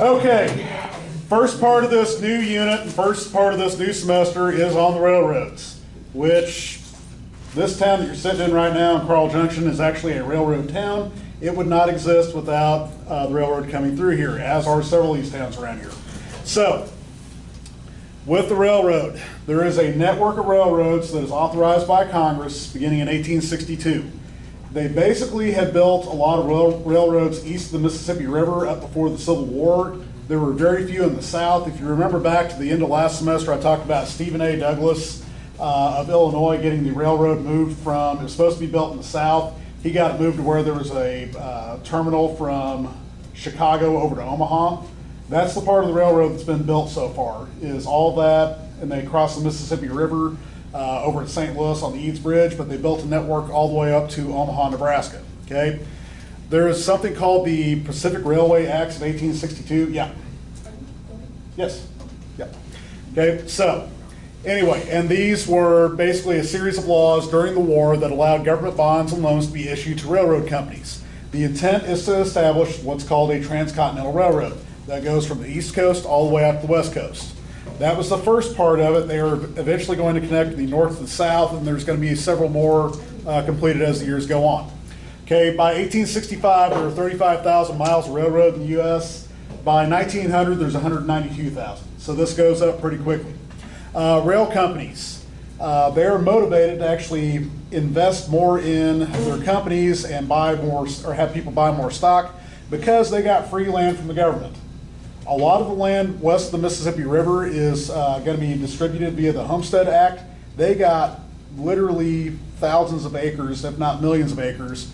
Okay, first part of this new unit, first part of this new semester is on the railroads, which this town that you're sitting in right now in Carl Junction is actually a railroad town. It would not exist without the railroad coming through here, as are several of these towns around here. So, with the railroad, there is a network of railroads that is authorized by Congress beginning in 1862. They basically had built a lot of railroads east of the Mississippi River up before the Civil War. There were very few in the South. If you remember back to the end of last semester, I talked about Stephen A. Douglas of Illinois getting the railroad moved from, it was supposed to be built in the South. He got it moved to where there was a terminal from Chicago over to Omaha. That's the part of the railroad that's been built so far, is all that, and they crossed the Mississippi River over at St. Louis on the Eads Bridge, but they built a network all the way up to Omaha, Nebraska, okay? There is something called the Pacific Railway Acts of 1862, yeah. Yes, yeah. Okay, so, anyway, and these were basically a series of laws during the war that allowed government bonds and loans to be issued to railroad companies. The intent is to establish what's called a Transcontinental Railroad that goes from the East Coast all the way up to the West Coast. That was the first part of it. They are eventually going to connect the north and the south, and there's going to be several more completed as the years go on. Okay, by 1865, there were 35,000 miles of railroad in the U.S. By 1900, there's 192,000. So this goes up pretty quickly. Rail companies, they're motivated to actually invest more in their companies and buy more, or have people buy more stock, because they got free land from the government. A lot of the land west of the Mississippi River is going to be distributed via the Homestead Act. They got literally thousands of acres, if not millions of acres,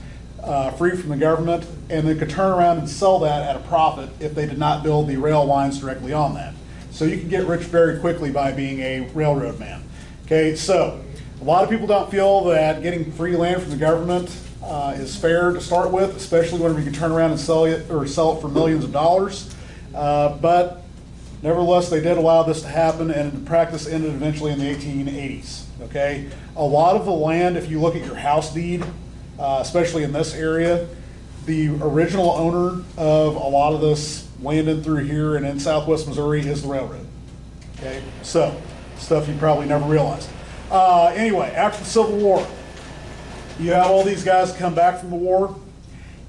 free from the government, and they could turn around and sell that at a profit if they did not build the rail lines directly on that. So you can get rich very quickly by being a railroad man. Okay, so a lot of people don't feel that getting free land from the government is fair to start with, especially whenever you can turn around and sell it for millions of dollars. But nevertheless, they did allow this to happen, and the practice ended eventually in the 1880s. Okay, a lot of the land, if you look at your house deed, especially in this area, the original owner of a lot of this land in through here and in Southwest Missouri is the railroad. Okay, so stuff you probably never realized. Anyway, after the Civil War, you have all these guys come back from the war,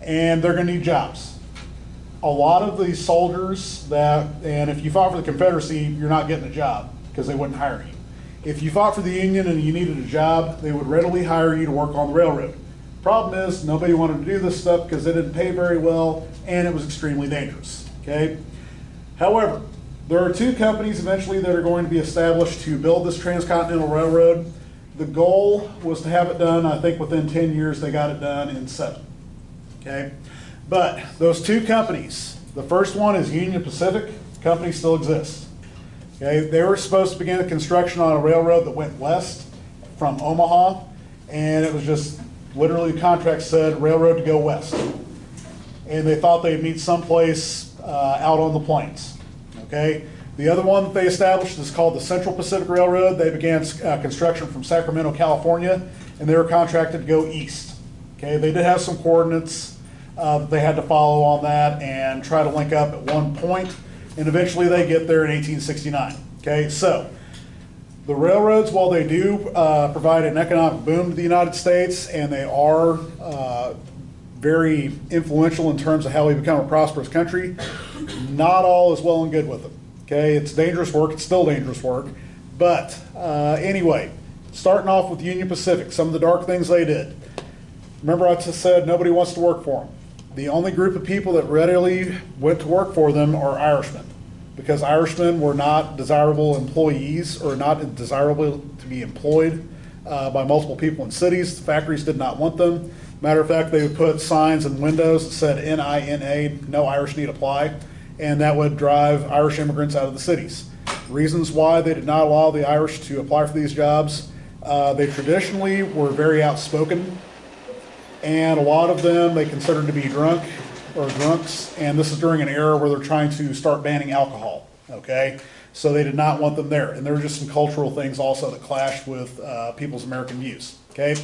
and they're going to need jobs. A lot of these soldiers and if you fought for the Confederacy, you're not getting a job because they wouldn't hire you. If you fought for the Union and you needed a job, they would readily hire you to work on the railroad. Problem is, nobody wanted to do this stuff because it didn't pay very well and it was extremely dangerous, okay? However, there are two companies eventually that are going to be established to build this Transcontinental Railroad. The goal was to have it done, I think within 10 years, they got it done in 7, okay? But those two companies, the first one is Union Pacific. The company still exists. Okay, they were supposed to begin the construction on a railroad that went west from Omaha, and it was just literally the contract said railroad to go west. And they thought they'd meet someplace out on the plains. Okay, the other one that they established is called the Central Pacific Railroad. They began construction from Sacramento, California, and they were contracted to go east. Okay, they did have some coordinates they had to follow on that and try to link up at one point, and eventually they get there in 1869. Okay, so the railroads, while they do provide an economic boom to the United States, and they are very influential in terms of how we become a prosperous country, not all is well and good with them. Okay, it's dangerous work, it's still dangerous work, but anyway, starting off with Union Pacific, some of the dark things they did. Remember I just said nobody wants to work for them. The only group of people that readily went to work for them are Irishmen, because Irishmen were not desirable employees or not desirable to be employed by multiple people in cities. The factories did not want them. Matter of fact, they would put signs in windows that said N-I-N-A, no Irish need apply, and that would drive Irish immigrants out of the cities. Reasons why they did not allow the Irish to apply for these jobs, they traditionally were very outspoken, and a lot of them they considered to be drunk or drunks, and this is during an era where they're trying to start banning alcohol, okay? So they did not want them there, and there were just some cultural things also that clashed with people's American views, okay?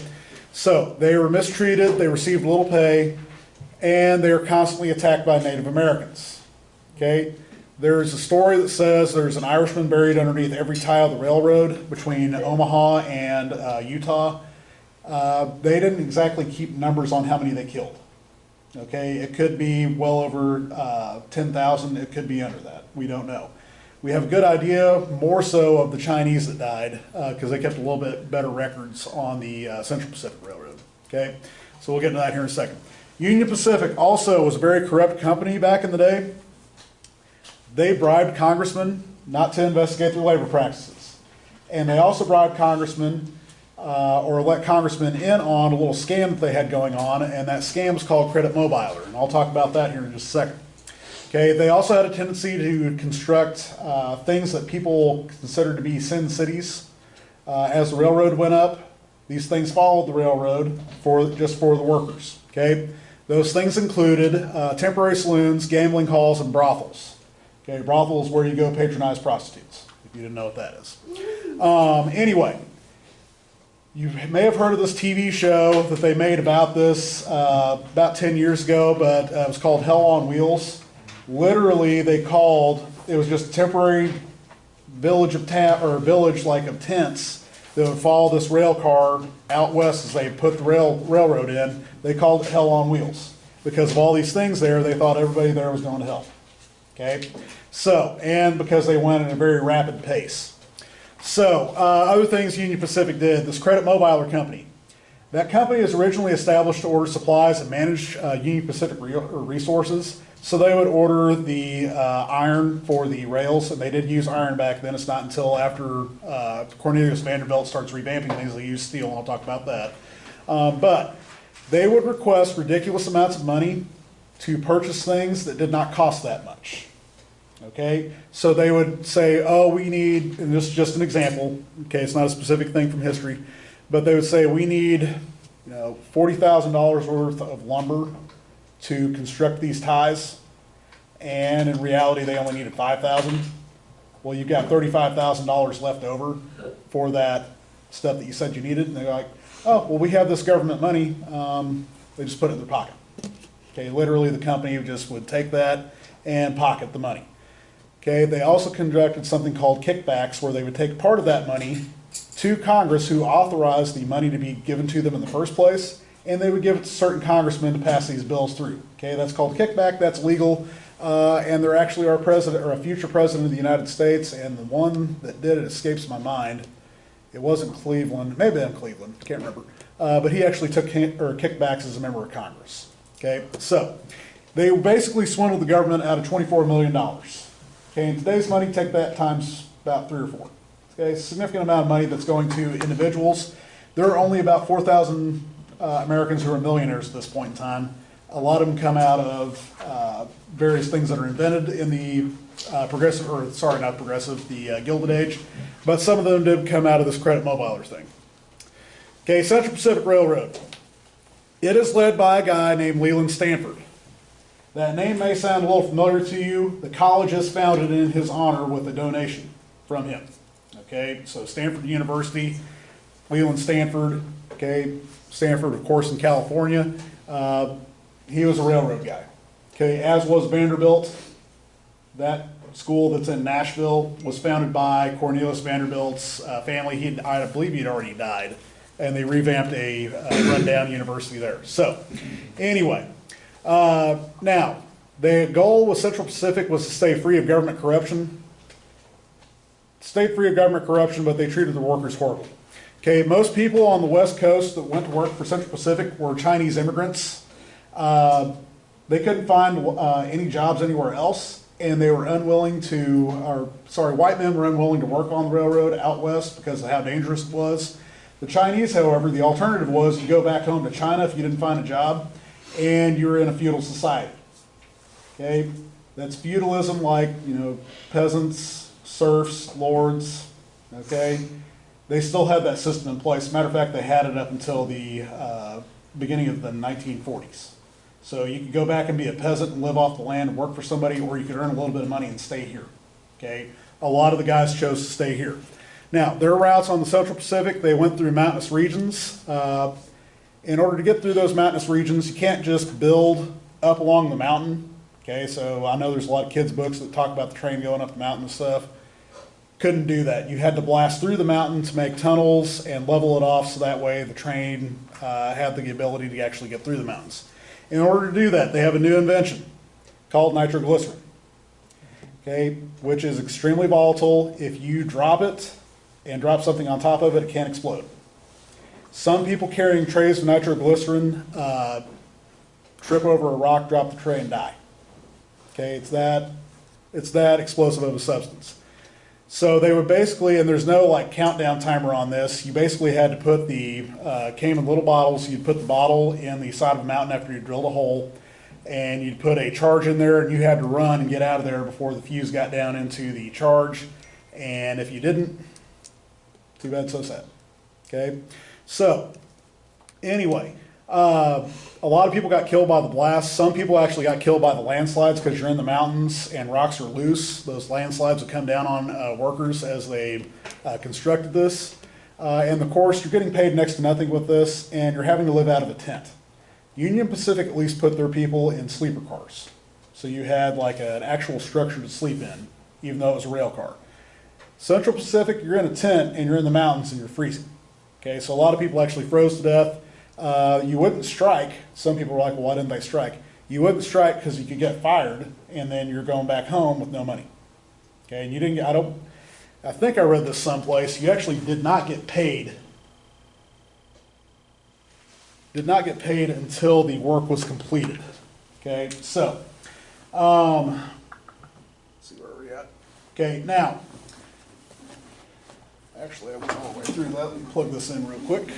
So they were mistreated, they received little pay, and they are constantly attacked by Native Americans. Okay? There's a story that says there's an Irishman buried underneath every tie of the railroad between Omaha and Utah. They didn't exactly keep numbers on how many they killed. Okay, it could be well over 10,000, it could be under that, we don't know. We have a good idea, more so of the Chinese that died, because they kept a little bit better records on the Central Pacific Railroad. Okay, so we'll get into that here in a second. Union Pacific also was a very corrupt company back in the day. They bribed congressmen not to investigate their labor practices. And they also bribed congressmen or let congressmen in on a little scam that they had going on, and that scam is called Credit Mobiler, and I'll talk about that here in just a second. Okay, they also had a tendency to construct things that people considered to be sin cities. As the railroad went up, these things followed the railroad just for the workers. Okay, those things included temporary saloons, gambling halls, and brothels. Okay, brothel is where you go patronize prostitutes, if you didn't know what that is. Anyway, you may have heard of this TV show that they made about this about 10 years ago, but it was called Hell on Wheels. Literally, it was just a temporary village of tents that would follow this rail car out west as they put the railroad in. They called it Hell on Wheels. Because of all these things there, they thought everybody there was going to hell. Okay, so, and because they went at a very rapid pace. So, other things Union Pacific did, this Credit Mobiler company. That company was originally established to order supplies and manage Union Pacific resources. So they would order the iron for the rails, and they did use iron back then. It's not until after Cornelius Vanderbilt starts revamping things, they use steel, and I'll talk about that. But they would request ridiculous amounts of money to purchase things that did not cost that much. Okay, so they would say, oh, we need, and this is just an example, okay, it's not a specific thing from history, but they would say, we need, $40,000 worth of lumber to construct these ties, and in reality, they only needed $5,000. Well, you've got $35,000 left over for that stuff that you said you needed, and they're like, oh, well, we have this government money, they just put it in their pocket. Okay, literally the company just would take that and pocket the money. Okay, they also conducted something called kickbacks, where they would take part of that money to Congress, who authorized the money to be given to them in the first place, and they would give it to certain congressmen to pass these bills through. Okay, that's called kickback, that's legal, and they're actually our president, or a future president of the United States, and the one that did it escapes my mind. It wasn't Cleveland, maybe in Cleveland, can't remember, but he actually took kickbacks as a member of Congress. Okay, so they basically swindled the government out of $24 million. Okay, in today's money, take that times about 3 or 4. Okay, significant amount of money that's going to individuals. There are only about 4,000 Americans who are millionaires at this point in time. A lot of them come out of various things that are invented in the the Gilded Age, but some of them did come out of this Credit Mobiler thing. Okay, Central Pacific Railroad. It is led by a guy named Leland Stanford. That name may sound a little familiar to you. The college is founded in his honor with a donation from him. Okay, so Stanford University, Leland Stanford, okay, Stanford, of course, in California. He was a railroad guy. Okay, as was Vanderbilt. That school that's in Nashville was founded by Cornelius Vanderbilt's family. I believe he'd already died, and they revamped a rundown university there. So, anyway. Now, the goal with Central Pacific was to stay free of government corruption. Stayed free of government corruption, but they treated the workers horribly. Okay, most people on the West Coast that went to work for Central Pacific were Chinese immigrants. They couldn't find any jobs anywhere else, and they were white men were unwilling to work on the railroad out west because of how dangerous it was. The Chinese, however, the alternative was you go back home to China if you didn't find a job, and you're in a feudal society. Okay, that's feudalism, like peasants, serfs, lords. Okay, they still had that system in place. Matter of fact, they had it up until the beginning of the 1940s. So you could go back and be a peasant and live off the land and work for somebody, or you could earn a little bit of money and stay here. Okay, a lot of the guys chose to stay here. Now, their routes on the Central Pacific, they went through mountainous regions. In order to get through those mountainous regions, you can't just build up along the mountain. Okay, so I know there's a lot of kids' books that talk about the train going up the mountain and stuff. Couldn't do that. You had to blast through the mountain to make tunnels and level it off so that way the train had the ability to actually get through the mountains. In order to do that, they have a new invention called nitroglycerin, okay, which is extremely volatile. If you drop it and drop something on top of it, it can explode. Some people carrying trays of nitroglycerin trip over a rock, drop the tray, and die. Okay, it's that explosive of a substance. So they would basically, and there's no like countdown timer on this, you basically had to put came in little bottles, you'd put the bottle in the side of a mountain after you drilled a hole, and you'd put a charge in there, and you had to run and get out of there before the fuse got down into the charge. And if you didn't, too bad, so sad. Okay, so anyway, a lot of people got killed by the blast. Some people actually got killed by the landslides because you're in the mountains and rocks are loose. Those landslides would come down on workers as they constructed this. And of course, you're getting paid next to nothing with this, and you're having to live out of a tent. Union Pacific at least put their people in sleeper cars. So you had like an actual structure to sleep in, even though it was a rail car. Central Pacific, you're in a tent and you're in the mountains and you're freezing. Okay, so a lot of people actually froze to death. You wouldn't strike. Some people were like, well, why didn't they strike? You wouldn't strike because you could get fired and then you're going back home with no money. Okay, and you didn't, I think I read this someplace, you actually did not get paid. Did not get paid until the work was completed. Okay, so, let's see where we're at. Okay, now, actually I went all the way through that. Let me plug this in real quick.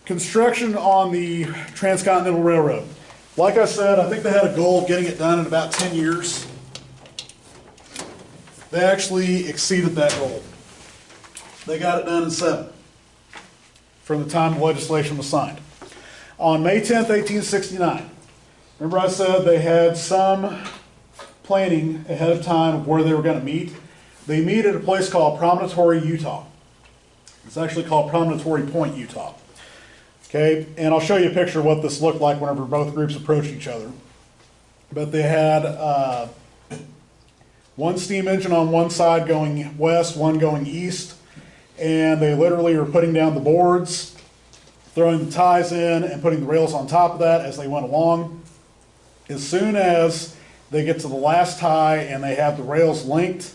Construction on the Transcontinental Railroad. Like I said, I think they had a goal of getting it done in about 10 years. They actually exceeded that goal. They got it done in 7 from the time the legislation was signed. On May 10th, 1869, remember I said they had some planning ahead of time of where they were going to meet. They meet at a place called Promontory, Utah. It's actually called Promontory Point, Utah. Okay, and I'll show you a picture of what this looked like whenever both groups approached each other. But they had one steam engine on one side going west, one going east, and they literally were putting down the boards, throwing the ties in, and putting the rails on top of that as they went along. As soon as they get to the last tie and they have the rails linked,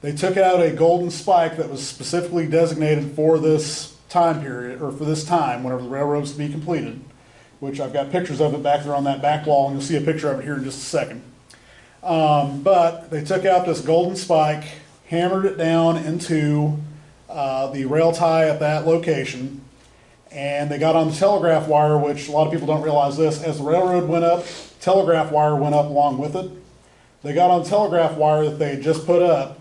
they took out a golden spike that was specifically designated for this time period, or for this time, whenever the railroad's to be completed, which I've got pictures of it back there on that back wall, and you'll see a picture of it here in just a second. But they took out this golden spike, hammered it down into the rail tie at that location, and they got on the telegraph wire, which a lot of people don't realize this. As the railroad went up, telegraph wire went up along with it. They got on the telegraph wire that they had just put up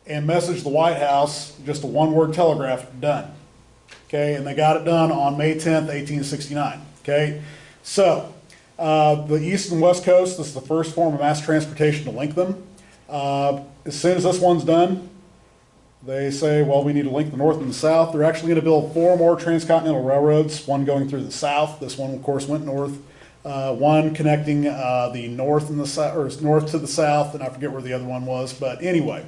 and messaged the White House, just a one-word telegraph, done. Okay, and they got it done on May 10th, 1869. Okay, so the East and West Coast, this is the first form of mass transportation to link them. As soon as this one's done, they say, well, we need to link the North and the South. They're actually going to build 4 more transcontinental railroads, one going through the South. This one, of course, went north. One connecting the North and the South, or North to the South, and I forget where the other one was, but anyway.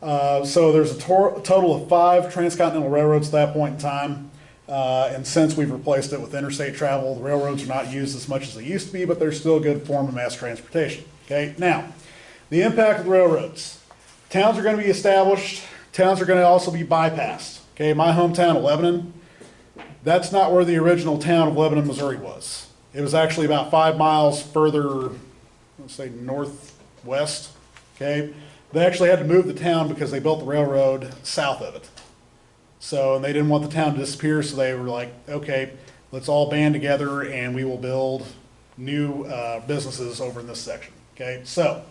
So there's a total of 5 transcontinental railroads at that point in time, and since we've replaced it with interstate travel, the railroads are not used as much as they used to be, but they're still a good form of mass transportation. Okay, now, the impact of the railroads. Towns are going to be established, towns are going to also be bypassed. Okay, my hometown of Lebanon, that's not where the original town of Lebanon, Missouri was. It was actually about 5 miles further, let's say northwest, okay? They actually had to move the town because they built the railroad south of it. So, and they didn't want the town to disappear, so they were like, okay, let's all band together and we will build new businesses over in this section. Okay, so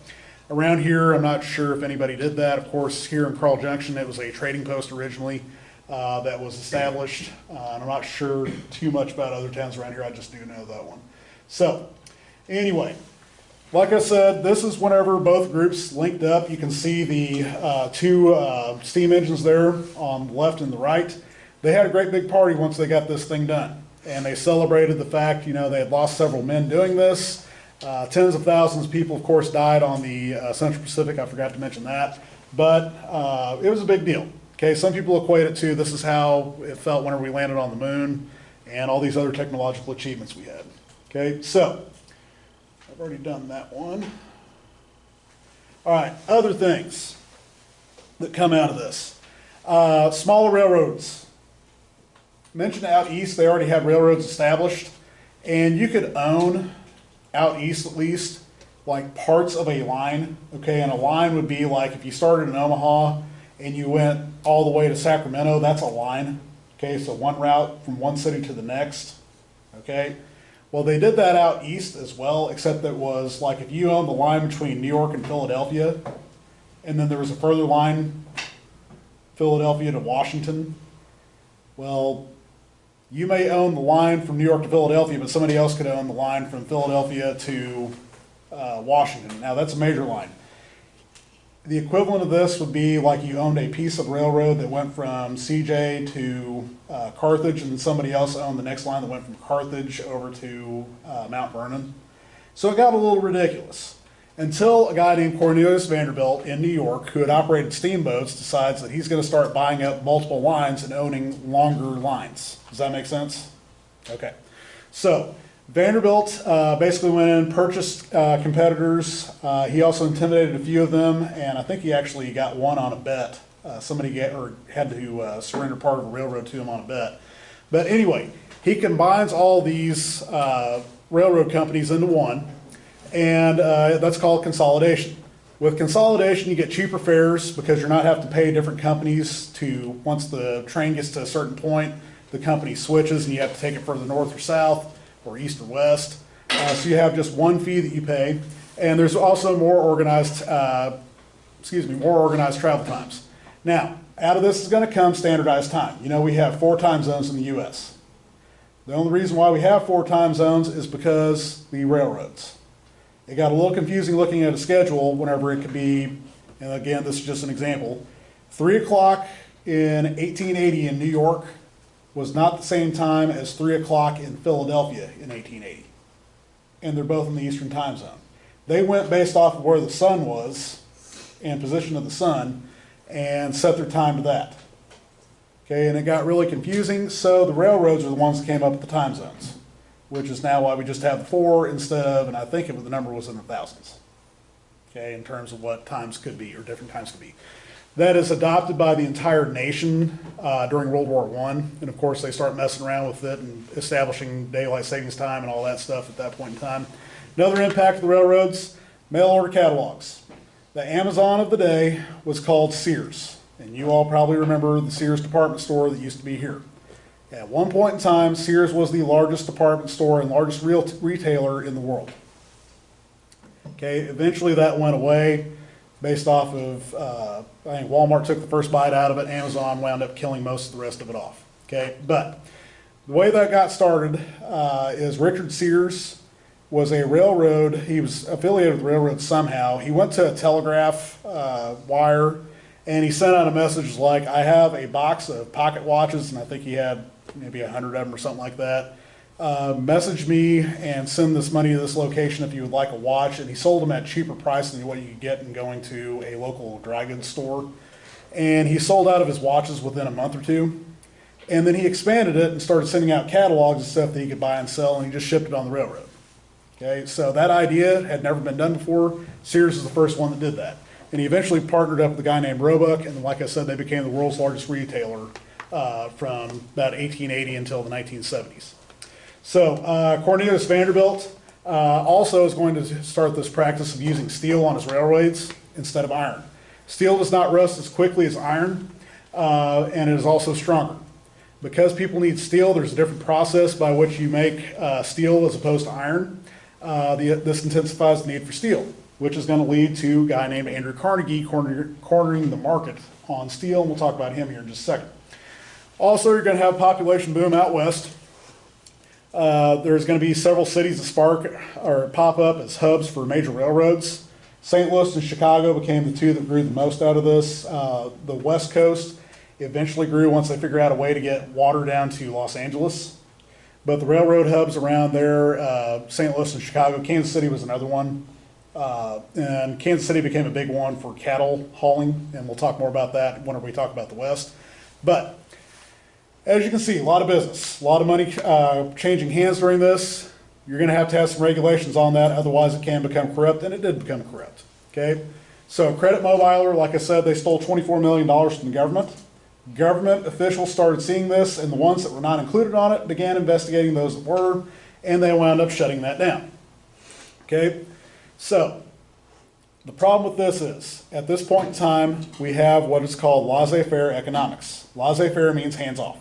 around here, I'm not sure if anybody did that. Of course, here in Carl Junction, it was a trading post originally that was established. And I'm not sure too much about other towns around here. I just do know that one. So, anyway. Like I said, this is whenever both groups linked up. You can see the 2 steam engines there on the left and the right. They had a great big party once they got this thing done. and they celebrated the fact, you know, they had lost several men doing this. Tens of thousands of people, of course, died on the Central Pacific. I forgot to mention that. But it was a big deal. Okay, some people equate it to this is how it felt whenever we landed on the moon and all these other technological achievements we had. Okay, so I've already done that one. All right, other things that come out of this. Smaller railroads. Mentioned out east, they already have railroads established, and you could own, out east at least, like parts of a line. Okay, and a line would be like if you started in Omaha and you went all the way to Sacramento, that's a line. Okay, so one route from one city to the next. Okay, well, they did that out east as well, except that was like if you owned the line between New York and Philadelphia, and then there was a further line, Philadelphia to Washington. Well, you may own the line from New York to Philadelphia, but somebody else could own the line from Philadelphia to Washington. Now, that's a major line. The equivalent of this would be like you owned a piece of railroad that went from CJ to Carthage, and then somebody else owned the next line that went from Carthage over to Mount Vernon. So it got a little ridiculous until a guy named Cornelius Vanderbilt in New York, who had operated steamboats, decides that he's going to start buying up multiple lines and owning longer lines. Does that make sense? Okay. So Vanderbilt basically went in and purchased competitors. He also intimidated a few of them, and I think he actually got one on a bet. Somebody had to surrender part of a railroad to him on a bet. But anyway, he combines all these railroad companies into one, and that's called consolidation. With consolidation, you get cheaper fares because you're not having to pay different companies to, once the train gets to a certain point, the company switches and you have to take it further north or south, or east or west. So you have just one fee that you pay, and there's also more organized travel times. Now, out of this is going to come standardized time. You know, we have 4 time zones in the U.S. The only reason why we have 4 time zones is because the railroads. It got a little confusing looking at a schedule whenever it could be, and again, this is just an example, 3 o'clock in 1880 in New York was not the same time as 3 o'clock in Philadelphia in 1880. And they're both in the Eastern time zone. They went based off of where the sun was and position of the sun and set their time to that. Okay, and it got really confusing, so the railroads are the ones that came up with the time zones, which is now why we just have 4 instead of, and I think the number was in the thousands. Okay, in terms of what times could be, or different times could be. That is adopted by the entire nation during World War I. And of course, they start messing around with it and establishing daylight savings time and all that stuff at that point in time. Another impact of the railroads, mail order catalogs. The Amazon of the day was called Sears. And you all probably remember the Sears department store that used to be here. At one point in time, Sears was the largest department store and largest retailer in the world. Okay, eventually that went away. Based off of, I think Walmart took the first bite out of it, Amazon wound up killing most of the rest of it off. Okay, but the way that got started is Richard Sears was a railroad, he was affiliated with the railroad somehow. He went to a telegraph wire and he sent out a message like, I have a box of pocket watches, and I think he had maybe 100 of them or something like that. Message me and send this money to this location if you would like a watch. And he sold them at cheaper price than what you could get in going to a local dry goods store. And he sold out of his watches within a month or two. And then he expanded it and started sending out catalogs of stuff that he could buy and sell, and he just shipped it on the railroad. Okay, so that idea had never been done before. Sears is the first one that did that. And he eventually partnered up with a guy named Roebuck, and like I said, they became the world's largest retailer from about 1880 until the 1970s. So Cornelius Vanderbilt also is going to start this practice of using steel on his railroads instead of iron. Steel does not rust as quickly as iron, and it is also stronger. Because people need steel, there's a different process by which you make steel as opposed to iron. This intensifies the need for steel, which is going to lead to a guy named Andrew Carnegie cornering the market on steel, and we'll talk about him here in just a second. Also, you're going to have a population boom out west. There's going to be several cities that spark or pop up as hubs for major railroads. St. Louis and Chicago became the two that grew the most out of this. The West Coast eventually grew once they figured out a way to get water down to Los Angeles. But the railroad hubs around there, St. Louis and Chicago, Kansas City was another one. And Kansas City became a big one for cattle hauling, and we'll talk more about that whenever we talk about the West. But as you can see, a lot of business, a lot of money changing hands during this. You're going to have some regulations on that, otherwise it can become corrupt, and it did become corrupt. Okay, so Credit Mobiler, like I said, they stole $24 million from the government. Government officials started seeing this, and the ones that were not included on it began investigating those that were, and they wound up shutting that down. Okay, so the problem with this is, at this point in time, we have what is called laissez-faire economics. Laissez-faire means hands off.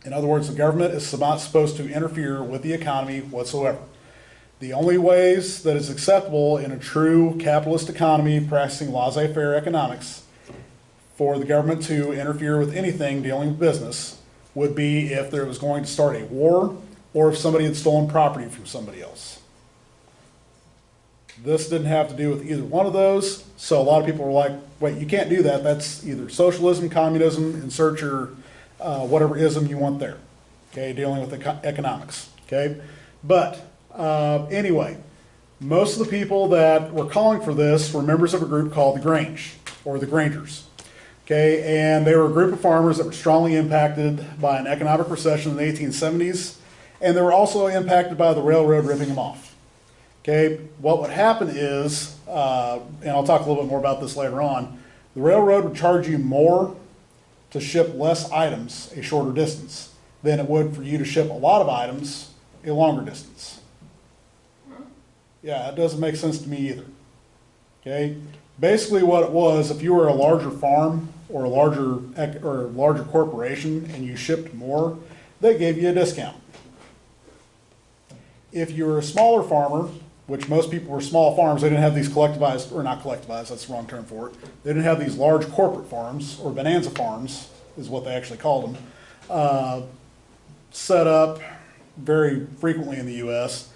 In other words, the government is not supposed to interfere with the economy whatsoever. The only ways that is acceptable in a true capitalist economy practicing laissez-faire economics for the government to interfere with anything dealing with business would be if there was going to start a war or if somebody had stolen property from somebody else. This didn't have to do with either one of those, so a lot of people were like, wait, you can't do that. That's either socialism, communism, insert your whatever ism you want there, okay, dealing with economics, okay? But anyway, most of the people that were calling for this were members of a group called the Grange, or the Grangers, okay? And they were a group of farmers that were strongly impacted by an economic recession in the 1870s, and they were also impacted by the railroad ripping them off, okay? What would happen is, and I'll talk a little bit more about this later on, the railroad would charge you more to ship less items a shorter distance than it would for you to ship a lot of items a longer distance. Yeah, it doesn't make sense to me either. Okay, basically what it was, if you were a larger farm or a larger corporation and you shipped more, they gave you a discount. If you were a smaller farmer, which most people were small farms, they didn't have these collectivized, or not collectivized, that's the wrong term for it. They didn't have these large corporate farms, or bonanza farms, is what they actually called them, set up very frequently in the U.S.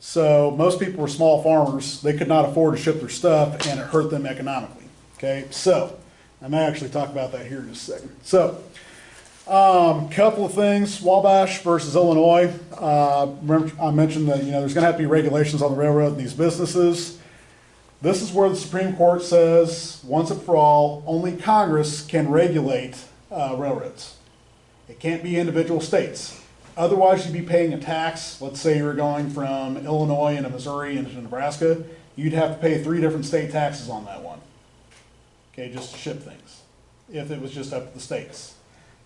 So most people were small farmers. They could not afford to ship their stuff, and it hurt them economically. Okay, so I may actually talk about that here in just a second. So, couple of things. Wabash versus Illinois. Remember I mentioned that there's going to have to be regulations on the railroad and these businesses. This is where the Supreme Court says, once and for all, only Congress can regulate railroads. It can't be individual states. Otherwise, you'd be paying a tax. Let's say you were going from Illinois into Missouri into Nebraska. You'd have to pay 3 different state taxes on that one. Okay, just to ship things, if it was just up to the states.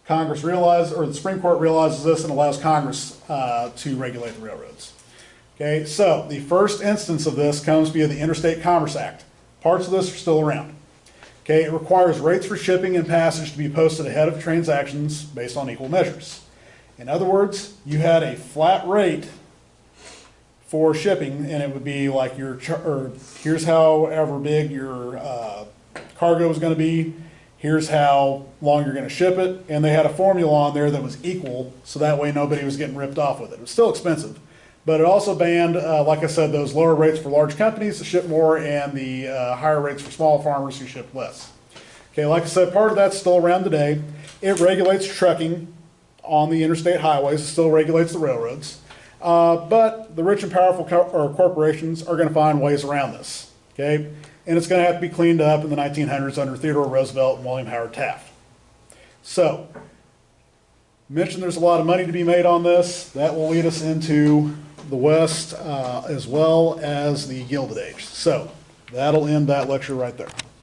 Congress realizes, or the Supreme Court realizes this and allows Congress to regulate the railroads. Okay, so the first instance of this comes via the Interstate Commerce Act. Parts of this are still around. Okay, it requires rates for shipping and passage to be posted ahead of transactions based on equal measures. In other words, you had a flat rate for shipping, and it would be like here's however big your cargo is going to be. Here's how long you're going to ship it, and they had a formula on there that was equal, so that way nobody was getting ripped off with it. It was still expensive, but it also banned, like I said, those lower rates for large companies to ship more, and the higher rates for small farmers who ship less. Okay, like I said, part of that's still around today. It regulates trucking on the interstate highways. It still regulates the railroads, but the rich and powerful corporations are going to find ways around this. Okay. And it's going to have to be cleaned up in the 1900s under Theodore Roosevelt and William Howard Taft. So, mentioned there's a lot of money to be made on this. That will lead us into the West as well as the Gilded Age. So, that'll end that lecture right there.